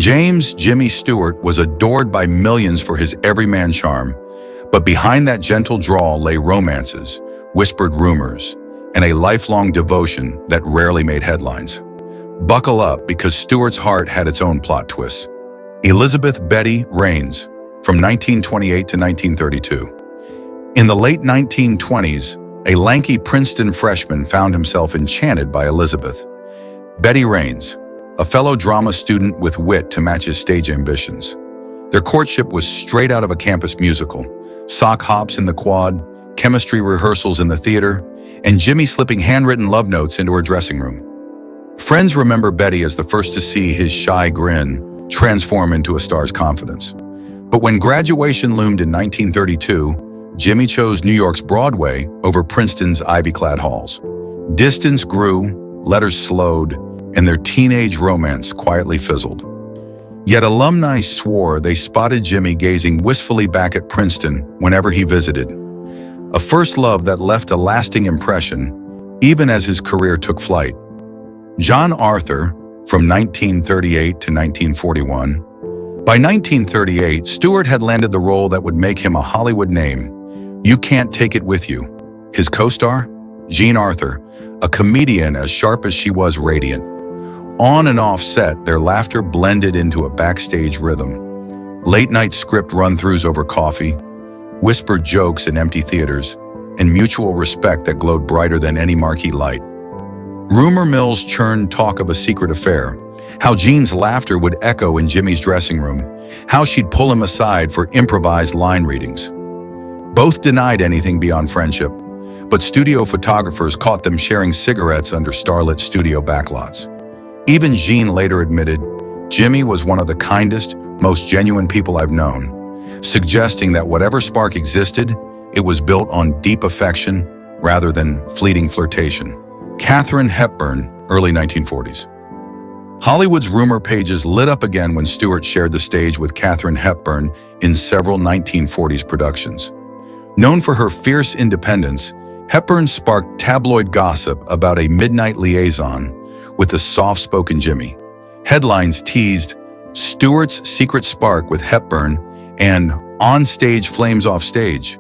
James "Jimmy" Stewart was adored by millions for his everyman charm, but behind that gentle drawl lay romances, whispered rumors, and a lifelong devotion that rarely made headlines. Buckle up, because Stewart's heart had its own plot twists. Elizabeth Betty Raines, from 1928 to 1932. In the late 1920s, a lanky Princeton freshman found himself enchanted by Elizabeth. Betty Raines, a fellow drama student with wit to match his stage ambitions. Their courtship was straight out of a campus musical. Sock hops in the quad, chemistry rehearsals in the theater, and Jimmy slipping handwritten love notes into her dressing room. Friends remember Betty as the first to see his shy grin transform into a star's confidence. But when graduation loomed in 1932, Jimmy chose New York's Broadway over Princeton's ivy-clad halls. Distance grew, letters slowed, and their teenage romance quietly fizzled. Yet alumni swore they spotted Jimmy gazing wistfully back at Princeton whenever he visited. A first love that left a lasting impression, even as his career took flight. John Arthur, from 1938 to 1941. By 1938, Stewart had landed the role that would make him a Hollywood name, You Can't Take It With You. His co-star? Jean Arthur, a comedian as sharp as she was radiant. On and off set, their laughter blended into a backstage rhythm. Late-night script run-throughs over coffee, whispered jokes in empty theaters, and mutual respect that glowed brighter than any marquee light. Rumor mills churned talk of a secret affair, how Jean's laughter would echo in Jimmy's dressing room, how she'd pull him aside for improvised line readings. Both denied anything beyond friendship, but studio photographers caught them sharing cigarettes under starlit studio backlots. Even Jean later admitted, Jimmy was one of the kindest, most genuine people I've known, suggesting that whatever spark existed, it was built on deep affection rather than fleeting flirtation. Katharine Hepburn, early 1940s. Hollywood's rumor pages lit up again when Stewart shared the stage with Katharine Hepburn in several 1940s productions. Known for her fierce independence, Hepburn sparked tabloid gossip about a midnight liaison with the soft-spoken Jimmy. Headlines teased Stewart's secret spark with Hepburn and on stage flames off stage.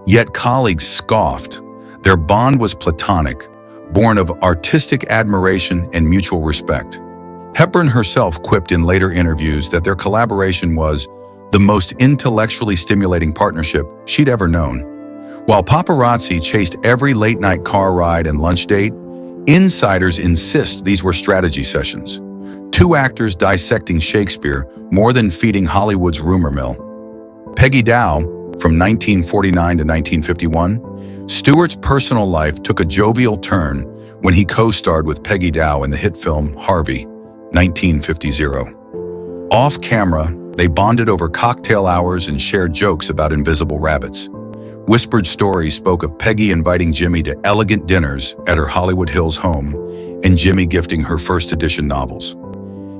Yet colleagues scoffed. Their bond was platonic, born of artistic admiration and mutual respect. Hepburn herself quipped in later interviews that their collaboration was the most intellectually stimulating partnership she'd ever known. While paparazzi chased every late-night car ride and lunch date, insiders insist these were strategy sessions. Two actors dissecting Shakespeare more than feeding Hollywood's rumor mill. Peggy Dow, from 1949 to 1951, Stewart's personal life took a jovial turn when he co-starred with Peggy Dow in the hit film Harvey, 1950. Off-camera, they bonded over cocktail hours and shared jokes about invisible rabbits. Whispered stories spoke of Peggy inviting Jimmy to elegant dinners at her Hollywood Hills home and Jimmy gifting her first edition novels.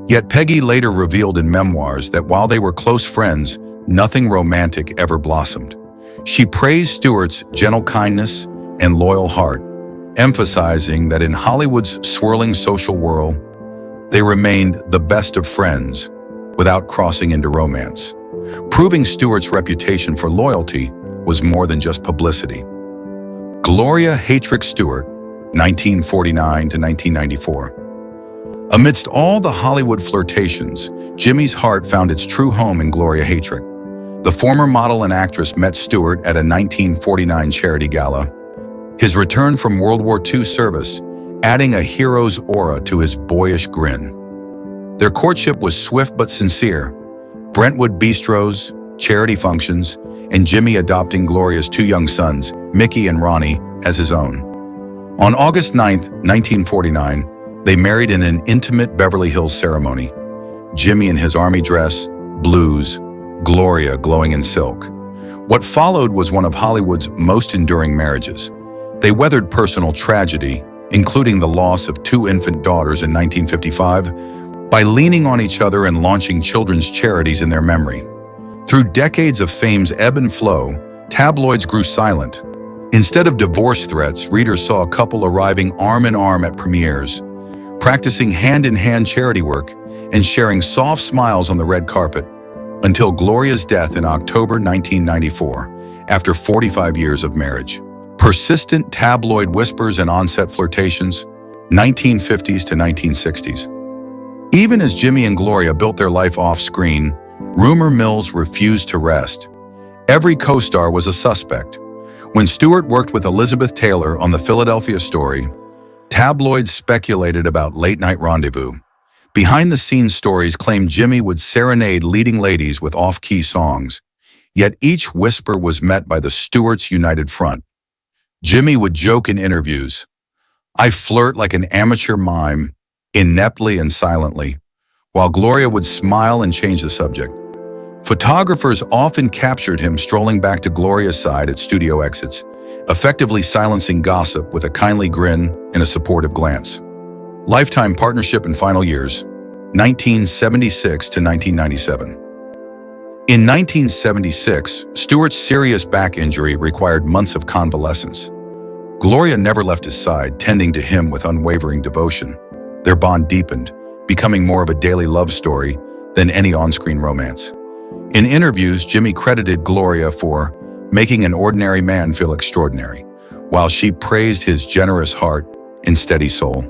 Yet Peggy later revealed in memoirs that while they were close friends, nothing romantic ever blossomed. She praised Stewart's gentle kindness and loyal heart, emphasizing that in Hollywood's swirling social whirl, they remained the best of friends without crossing into romance, proving Stewart's reputation for loyalty was more than just publicity. Gloria Hatrich Stewart, 1949 to 1994. Amidst all the Hollywood flirtations, Jimmy's heart found its true home in Gloria Hatrich. The former model and actress met Stewart at a 1949 charity gala. His return from World War II service, adding a hero's aura to his boyish grin. Their courtship was swift but sincere. Brentwood bistros, charity functions, and Jimmy adopting Gloria's two young sons, Mickey and Ronnie, as his own. On August 9, 1949, they married in an intimate Beverly Hills ceremony. Jimmy in his army dress, blues, Gloria glowing in silk. What followed was one of Hollywood's most enduring marriages. They weathered personal tragedy, including the loss of two infant daughters in 1955, by leaning on each other and launching children's charities in their memory. Through decades of fame's ebb and flow, tabloids grew silent. Instead of divorce threats, readers saw a couple arriving arm in arm at premieres, practicing hand-in-hand charity work and sharing soft smiles on the red carpet, until Gloria's death in October 1994, after 45 years of marriage. Persistent tabloid whispers and on-set flirtations, 1950s to 1960s. Even as Jimmy and Gloria built their life off-screen, rumor mills refused to rest. Every co-star was a suspect. When Stewart worked with Elizabeth Taylor on the Philadelphia Story, tabloids speculated about late-night rendezvous. Behind-the-scenes stories claimed Jimmy would serenade leading ladies with off-key songs. Yet each whisper was met by the Stewarts' united front. Jimmy would joke in interviews, "I flirt like an amateur mime," ineptly and silently, while Gloria would smile and change the subject. Photographers often captured him strolling back to Gloria's side at studio exits, effectively silencing gossip with a kindly grin and a supportive glance. Lifetime partnership and final years, 1976 to 1997. In 1976, Stewart's serious back injury required months of convalescence. Gloria never left his side, tending to him with unwavering devotion. Their bond deepened, becoming more of a daily love story than any on-screen romance. In interviews, Jimmy credited Gloria for making an ordinary man feel extraordinary, while she praised his generous heart and steady soul.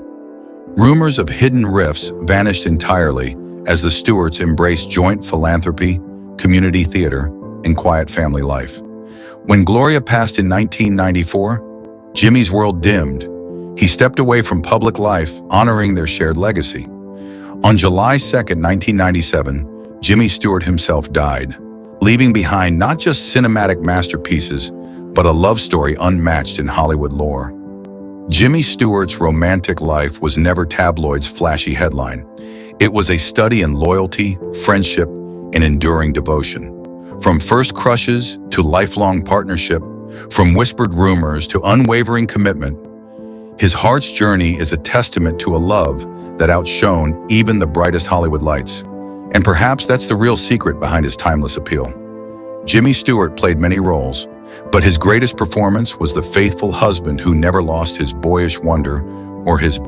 Rumors of hidden rifts vanished entirely as the Stewarts embraced joint philanthropy, community theater, and quiet family life. When Gloria passed in 1994, Jimmy's world dimmed. He stepped away from public life, honoring their shared legacy. On July 2, 1997, Jimmy Stewart himself died, leaving behind not just cinematic masterpieces, but a love story unmatched in Hollywood lore. Jimmy Stewart's romantic life was never tabloid's flashy headline. It was a study in loyalty, friendship, and enduring devotion. From first crushes to lifelong partnership, from whispered rumors to unwavering commitment, his heart's journey is a testament to a love that outshone even the brightest Hollywood lights. And perhaps that's the real secret behind his timeless appeal. Jimmy Stewart played many roles, but his greatest performance was the faithful husband who never lost his boyish wonder or his